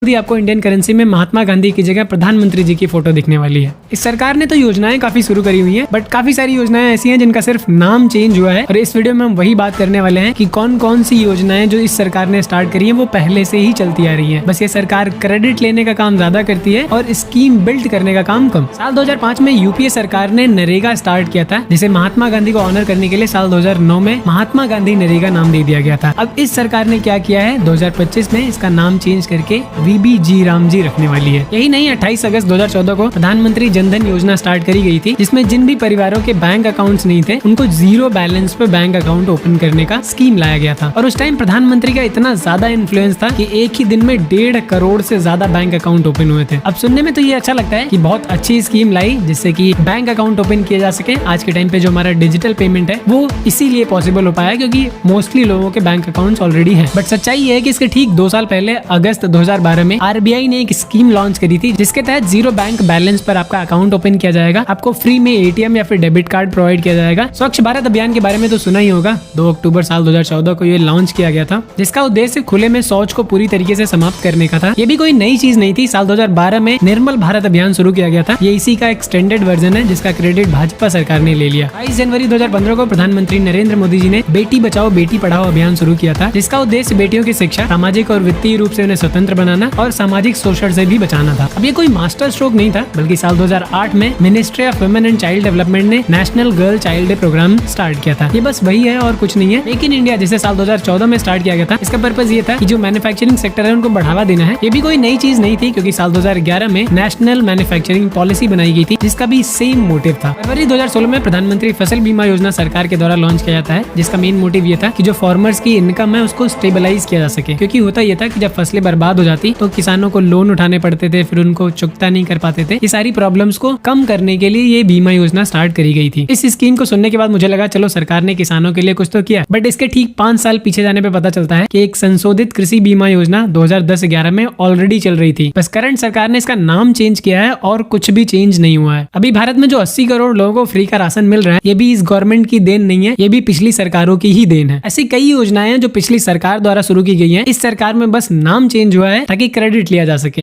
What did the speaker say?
मोदी आपको Indian currency में महात्मा गांधी की जगह प्रधानमंत्री जी की फोटो दिखने वाली है। इस सरकार ने तो योजनाएं काफी शुरू करी हुई हैं, बट काफी सारी योजनाएं ऐसी हैं जिनका सिर्फ नाम चेंज हुआ है। और इस वीडियो में हम वही बात करने वाले हैं कि कौन कौन सी योजनाएं जो इस सरकार ने स्टार्ट करी है वो पहले से ही चलती आ रही है। बस ये सरकार क्रेडिट लेने का काम ज्यादा करती है और स्कीम बिल्ड करने का काम कम। साल 2005 में यूपीए सरकार ने नरेगा स्टार्ट किया था, जिसे महात्मा गांधी को ऑनर करने के लिए साल 2009 में महात्मा गांधी नरेगा नाम दे दिया गया था। अब इस सरकार ने क्या किया है, 2025 में इसका नाम चेंज करके वीबीजी राम जी रखने वाली है। यही नहीं, 28 अगस्त 2014 को प्रधानमंत्री जनधन योजना स्टार्ट करी गई थी, जिसमें जिन भी परिवारों के बैंक अकाउंट्स नहीं थे उनको जीरो बैलेंस पे बैंक अकाउंट ओपन करने का स्कीम लाया गया था। और उस टाइम प्रधानमंत्री का इतना ज्यादा इन्फ्लुएंस था कि एक ही दिन में 1.5 करोड़ से ज्यादा बैंक अकाउंट ओपन हुए थे। अब सुनने में तो ये अच्छा लगता है कि बहुत अच्छी स्कीम लाई जिससे कि बैंक अकाउंट ओपन किया जा सके। आज के टाइम पे जो हमारा डिजिटल पेमेंट है वो इसीलिए पॉसिबल हो पाया क्योंकि मोस्टली लोगों के बैंक अकाउंट्स ऑलरेडी हैं। बट सच्चाई ये है कि इसके ठीक 2 साल पहले अगस्त 2012 में आरबीआई ने एक स्कीम लॉन्च करी थी, जिसके तहत जीरो बैंक बैलेंस पर आपका अकाउंट ओपन किया जाएगा। आपको फ्री में एटीएम या फिर डेबिट कार्ड प्रोवाइड किया जाएगा। स्वच्छ भारत अभियान के बारे में तो सुना ही होगा। 2 अक्टूबर साल 2014 को ये लॉन्च किया गया था, जिसका उद्देश्य खुले में शौच को पूरी तरीके से समाप्त करने का था। ये भी कोई नई चीज नहीं थी। साल 2012 में निर्मल भारत अभियान शुरू किया गया था। ये इसी का एक्सटेंडेड वर्जन है, जिसका क्रेडिट भाजपा सरकार ने ले लिया। 22 जनवरी 2015 को प्रधानमंत्री नरेंद्र मोदी जी ने बेटी बचाओ बेटी पढ़ाओ अभियान शुरू किया था, जिसका उद्देश्य बेटियों की शिक्षा, सामाजिक और वित्तीय रूप से उन्हें स्वतंत्र बनाना और सामाजिक शोषण से भी बचाना था। अब ये कोई मास्टर स्ट्रोक नहीं था, बल्कि साल 2008 में ministry of women and child development ने national girl child day program start किया था। ये बस वही है और कुछ नहीं है। मेक इन इंडिया जिसे साल 2014 में स्टार्ट किया गया था, इसका पर्पस ये था कि जो मैन्युफैक्चरिंग सेक्टर है उनको बढ़ावा देना है। ये भी कोई नई चीज नहीं थी क्योंकि साल 2011 में नेशनल मैन्युफैक्चरिंग पॉलिसी बनाई गई थी, जिसका भी सेम मोटिव था। फरवरी 2016 में प्रधानमंत्री फसल बीमा योजना सरकार के द्वारा लॉन्च किया जाता है, जिसका मेन मोटिव ये था कि जो फार्मर्स की इनकम है उसको स्टेबलाइज किया जा सके। क्योंकि होता यह था कि जब फसलें बर्बाद हो जाती तो किसानों को लोन उठाने पड़ते थे, फिर उनको चुकता नहीं कर पाते थे। ये सारी प्रॉब्लम्स को कम करने के लिए ये बीमा योजना स्टार्ट करी गई थी। इस स्कीम को सुनने के बाद मुझे लगा चलो सरकार ने किसानों के लिए कुछ तो किया, बट इसके ठीक 5 साल पीछे जाने पे पता चलता है कि एक संशोधित कृषि बीमा योजना 2010-11 में ऑलरेडी चल रही थी। बस करंट सरकार ने इसका नाम चेंज किया है और कुछ भी चेंज नहीं हुआ है। अभी भारत में जो 80 करोड़ लोगों को फ्री का राशन मिल रहा है, ये भी इस गवर्नमेंट की देन नहीं है, ये भी पिछली सरकारों की ही देन है। ऐसी कई योजनाएं हैं जो पिछली सरकार द्वारा शुरू की गई है। इस सरकार में बस नाम चेंज हुआ है ताकि क्रेडिट लिया जा सके।